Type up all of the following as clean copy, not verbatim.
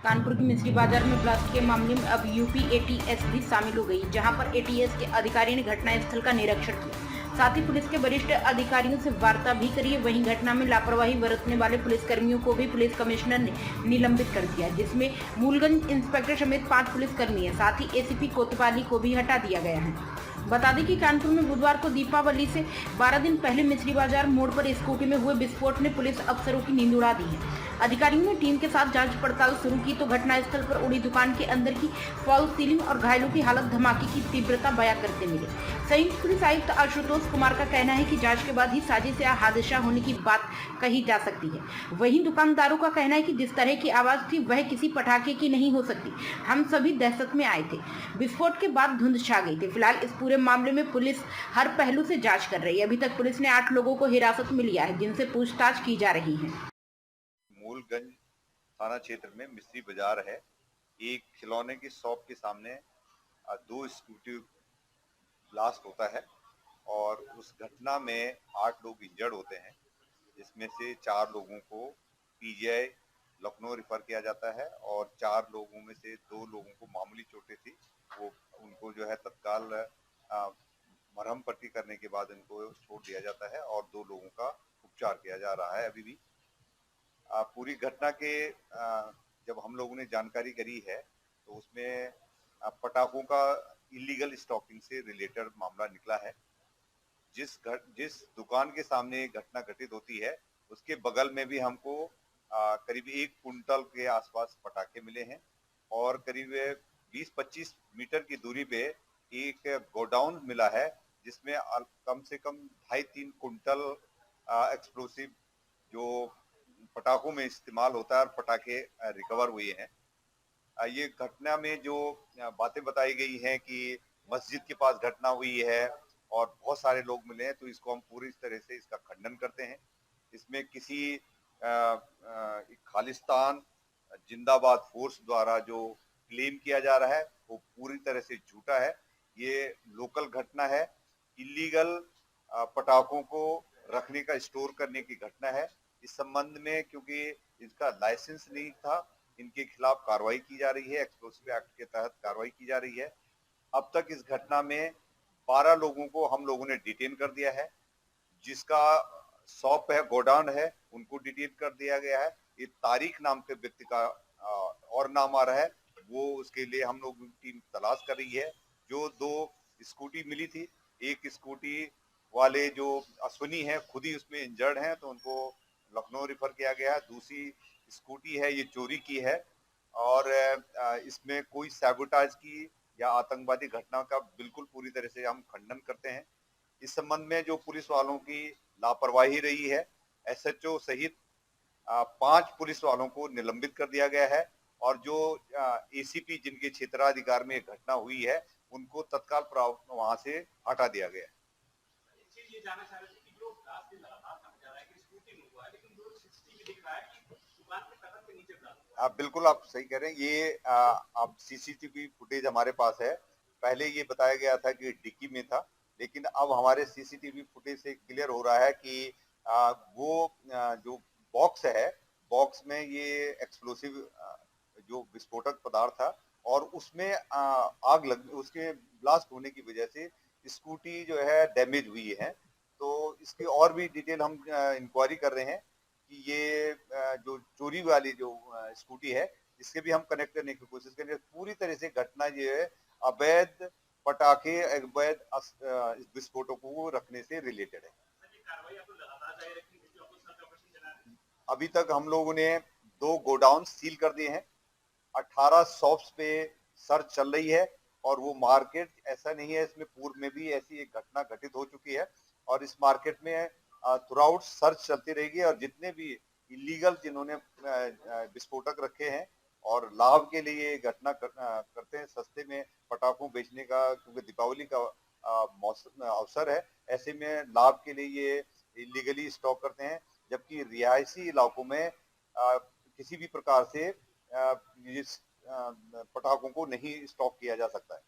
कानपुर की मिस्री बाजार में ब्लास्ट के मामले में अब यूपी एटीएस भी शामिल हो गई, जहां पर एटीएस के अधिकारी ने घटनास्थल का निरीक्षण किया। साथ ही पुलिस के वरिष्ठ अधिकारियों से वार्ता भी करी। वहीं घटना में लापरवाही बरतने वाले पुलिसकर्मियों को भी पुलिस कमिश्नर ने निलंबित कर दिया, जिसमें मूलगंज इंस्पेक्टर समेत 5 पुलिसकर्मी हैं। साथ ही एसीपी कोतवाली को भी हटा दिया गया है। बता दें कि कानपुर में बुधवार को दीपावली से 12 दिन पहले मिस्री बाजार मोड़ पर स्कूटी में हुए विस्फोट ने पुलिस अफसरों की नींद उड़ा दी है। अधिकारियों ने टीम के साथ जांच पड़ताल शुरू की तो घटनास्थल पर उड़ी दुकान के अंदर की फॉल सीलिंग और घायलों की हालत धमाके की तीव्रता बयां करते मिले। संयुक्त पुलिस आयुक्त आशुतोष कुमार का कहना है कि जांच के बाद ही साजिश या हादसा होने की बात कही जा सकती है। वहीं दुकानदारों का कहना है कि जिस तरह की आवाज थी वह किसी पटाखे की नहीं हो सकती। हम सभी दहशत में आए थे। विस्फोट के बाद धुंध छा गई थी। फिलहाल इस पूरे मामले में पुलिस हर पहलू से जांच कर रही है। अभी तक पुलिस ने 8 लोगों को हिरासत में लिया है, जिनसे पूछताछ की जा रही है। मूलगंज थाना क्षेत्र में मिस्री बाजार है। एक खिलौने की शॉप के सामने 2 स्कूटी ब्लास्ट होता है और उस घटना में 8 लोग इंजर्ड होते हैं, जिसमें से 4 लोगों को पीजीआई लखनऊ रेफर किया जाता है और 4 लोगों में से 2 लोगों को मामूली चोटें थी। वो उनको जो है तत्काल मरहम पट्टी करने के बाद उनको छोड़ दिया जाता है और 2 लोगों का उपचार किया जा रहा है अभी भी। पूरी घटना के जब हम लोगों ने जानकारी करी है तो उसमें पटाखों का इलीगल स्टॉकिंग से रिलेटेड मामला निकला है। जिस दुकान के सामने घटना घटित होती है उसके बगल में भी हमको करीब 1 कुंटल के आसपास पटाखे मिले हैं और करीब 20-25 मीटर की दूरी पे एक गोडाउन मिला है जिसमें कम से कम 2.5-3 कुंटल एक्सप्लोसिव जो पटाखों में इस्तेमाल होता है और पटाखे रिकवर हुए हैं। ये घटना में जो बातें बताई गई हैं कि मस्जिद के पास घटना हुई है और बहुत सारे लोग मिले हैं, तो इसको हम पूरी तरह से इसका खंडन करते हैं। इसमें किसी एक खालिस्तान जिंदाबाद फोर्स द्वारा जो क्लेम किया जा रहा है वो पूरी तरह से झूठा है। ये लोकल घटना है। इलीगल पटाखों को रखने का स्टोर करने की घटना है। इस संबंध में क्योंकि इसका लाइसेंस नहीं था, इनके खिलाफ कार्रवाई की जा रही है। एक्सप्लोसिव एक्ट के तहत कार्रवाई की जा रही है। अब तक इस घटना में 12 लोगों को हम लोगों ने डिटेन कर दिया है। जिसका शॉप है, गोडाउन है, उनको डिटेन कर दिया गया है। ये तारीख नाम के व्यक्ति का और नाम आ रहा है, वो उसके लिए हम लोग टीम तलाश कर रही है। जो 2 स्कूटी मिली थी, एक स्कूटी वाले जो अश्विनी है खुद ही उसमें इंजर्ड हैं, तो उनको लखनऊ रेफर किया गया है। दूसरी स्कूटी है ये चोरी की है और इसमें कोई सैबोटाज की या आतंकवादी घटना का बिल्कुल पूरी तरह से हम खंडन करते हैं। इस संबंध में जो पुलिस वालों की लापरवाही रही है, एसएचओ सहित 5 पुलिस वालों को निलंबित कर दिया गया है और जो एसीपी जिनके क्षेत्राधिकार में घटना हुई है उनको तत्काल वहां से हटा दिया गया है। ये जानना चाह रहे थे कि जो ब्लास्ट लगातार कहा जा रहा है कि स्कूटी में हुआ है, लेकिन जो सीसीटीवी दिख रहा है कि दुकान के कदम के नीचे ब्लास्ट हुआ है। बिल्कुल आप सही कह रहे हैं। ये अब सीसीटीवी फुटेज हमारे पास है। पहले ये बताया गया था कि डिक्की में था, लेकिन अब हमारे सीसीटीवी फुटेज से क्लियर हो रहा है कि वो जो बॉक्स है, बॉक्स में ये एक्सप्लोसिव जो विस्फोटक पदार्थ था और उसमें आग लग उसके ब्लास्ट होने की वजह से स्कूटी जो है डैमेज हुई है। तो इसकी और भी डिटेल हम इंक्वायरी कर रहे हैं कि ये जो चोरी वाली जो स्कूटी है इसके भी हम कनेक्ट करने की कोशिश करेंगे। पूरी तरह से घटना ये है अवैध पटाखे, अवैध विस्फोटकों को रखने से रिलेटेड है। अभी तक हम लोगों ने 2 गोडाउन सील कर दिए हैं। 18 शॉप्स पे सर्च चल रही है और वो मार्केट ऐसा नहीं है, इसमें पूर्व में भी ऐसी एक घटना घटित हो चुकी है और इस मार्केट में थ्रू आउट सर्च चलती रहेगी और जितने भी इलीगल जिन्होंने विस्फोटक रखे हैं और लाभ के लिए घटना करते हैं, सस्ते में पटाखों बेचने का, क्योंकि दीपावली का मौसम अवसर है, ऐसे में लाभ के लिए ये इलीगली स्टॉक करते हैं, जबकि रिहायशी इलाकों में किसी भी प्रकार से इस पटाखों को नहीं स्टॉक किया जा सकता है।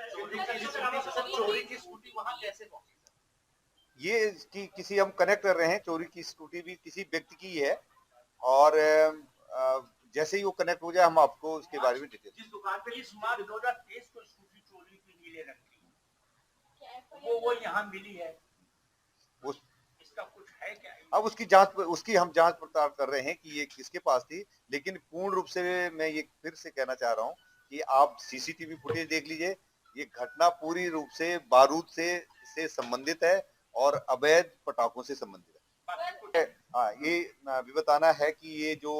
चोरी की स्कूटी वहां कैसे पहुंची? ये किसी हम कनेक्ट कर रहे हैं। चोरी की स्कूटी भी किसी व्यक्ति की है और जैसे ही वो कनेक्ट हो जाए हम आपको उसके बारे में डिटेल। जिस दुकान पे इस मार्च 2023 को स्कूटी चोरी की नीले रंग की वो यहाँ मिली है, उस इसका कुछ है क्या? अब उसकी हम जांच पड़ताल कर रहे हैं कि ये किसके पास थी, लेकिन पूर्ण रूप से मैं ये फिर से कहना चाह रहा हूँ कि आप सीसीटीवी फुटेज देख लीजिए। ये घटना पूरी रूप से बारूद से संबंधित है और अवैध पटाखों से संबंधित है। हाँ, ये भी बताना है कि ये जो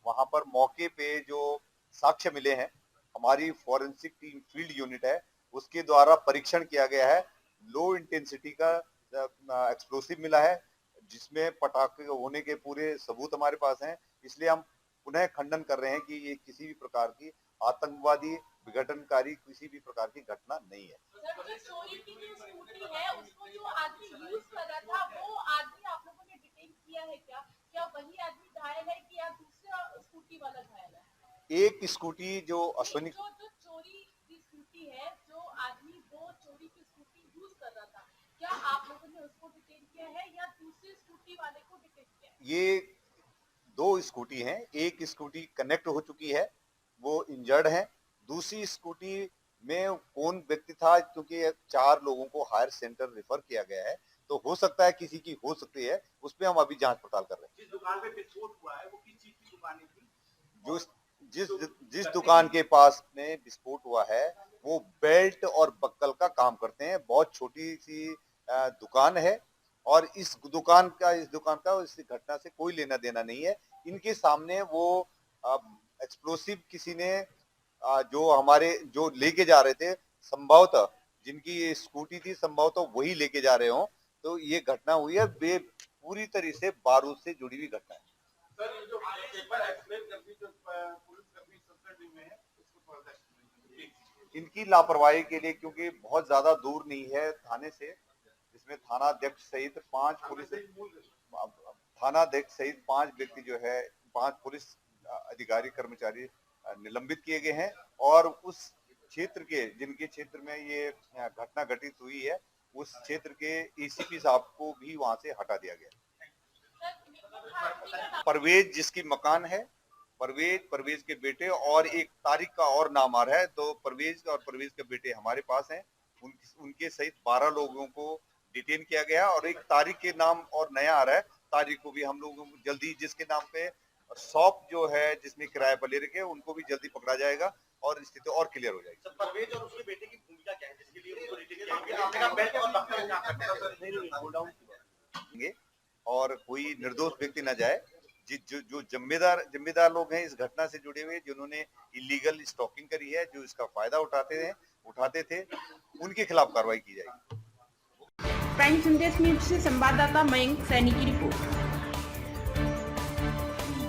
वहां पर मौके पे जो साक्ष्य मिले हैं, हमारी फॉरेंसिक टीम फील्ड यूनिट है, उसके द्वारा परीक्षण किया गया है। लो इंटेंसिटी का एक्सप्लोसिव मिला है, जिसमें पटाखे होने के पूरे सबूत हमारे पास हैं। इसलिए हम पुनः खंडन कर रहे हैं कि ये किसी भी प्रकार की आतंकवादी विघटनकारी किसी भी प्रकार की घटना नहीं है। सर, जो चोरी की जो स्कूटी है उसको जो आदमी यूज कर रहा था वो आदमी आप लोगों ने डिटेन किया है क्या? क्या वही आदमी घायल है कि या दूसरा स्कूटी वाला घायल है? एक स्कूटी जो अश्विनी जो चोरी की स्कूटी है, जो आदमी वो चोरी की स्कूटी यूज कर रहा था, क्या आप लोगों ने उसको डिटेन किया है या दूसरे स्कूटी वाले को डिटेन किया है? ये 2 स्कूटी हैं, एक स्कूटी कनेक्ट हो चुकी है, वो इंजर्ड है। दूसरी स्कूटी में कौन व्यक्ति था, क्योंकि 4 लोगों को हायर सेंटर रेफर किया गया है, तो हो सकता है किसी की हो सकती है, उस पे हम अभी जांच पड़ताल कर रहे हैं। जिस दुकान पे विस्फोट हुआ है वो किस चीज की दुकान थी? जिस दुकान के पास में विस्फोट हुआ है वो बेल्ट और बक्कल का काम करते हैं। बहुत छोटी सी दुकान है और इस दुकान का इस घटना से कोई लेना देना नहीं है। इनके सामने वो एक्सप्लोसिव किसी ने जो लेके जा रहे थे, संभवतः जिनकी ये स्कूटी थी, संभवतः वही लेके जा रहे हो, तो ये घटना हुई है। वे पूरी तरह से बारूद से जुड़ी हुई घटना है। सर, ये जो पेपर एक्सप्लेन करती जो पुलिस कर्मी सस्पेंड हुए हैं उसको फर्दर एक्सप्लेन। इनकी लापरवाही के लिए, क्योंकि बहुत ज्यादा दूर नहीं है थाने से, इसमें थानाध्यक्ष सहित 5 व्यक्ति जो है 5 पुलिस अधिकारी कर्मचारी निलंबित किए गए हैं और उस क्षेत्र के जिनके क्षेत्र में ये घटना घटित हुई है उस क्षेत्र के एसीपी साहब को भी वहां से हटा दिया गया। परवेज जिसकी मकान है, परवेज के बेटे और एक तारिक का और नाम आ रहा है, तो परवेज के बेटे हमारे पास हैं। उनके सहित 12 लोगों को डिटेन किया गया और एक तारिक के नाम और नया आ रहा है। तारिक को भी हम लोग जल्दी, जिसके नाम पे शॉप जो है जिसमें किराए पर ले रखे, उनको भी जल्दी पकड़ा जाएगा और स्थिति और क्लियर हो जाएगी। परवेज और उसके बेटे की भूमिका क्या है जिसके लिए उनको डिटेन किया गया? और कोई निर्दोष व्यक्ति न जाए। जो जिम्मेदार लोग हैं इस घटना से जुड़े हुए, जिन्होंने इलीगल स्टॉकिंग करी है, जो इसका फायदा उठाते थे, उनके खिलाफ कार्रवाई की जाएगी। प्राइम संदेश न्यूज से संवाददाता मयंक सैनी की रिपोर्ट।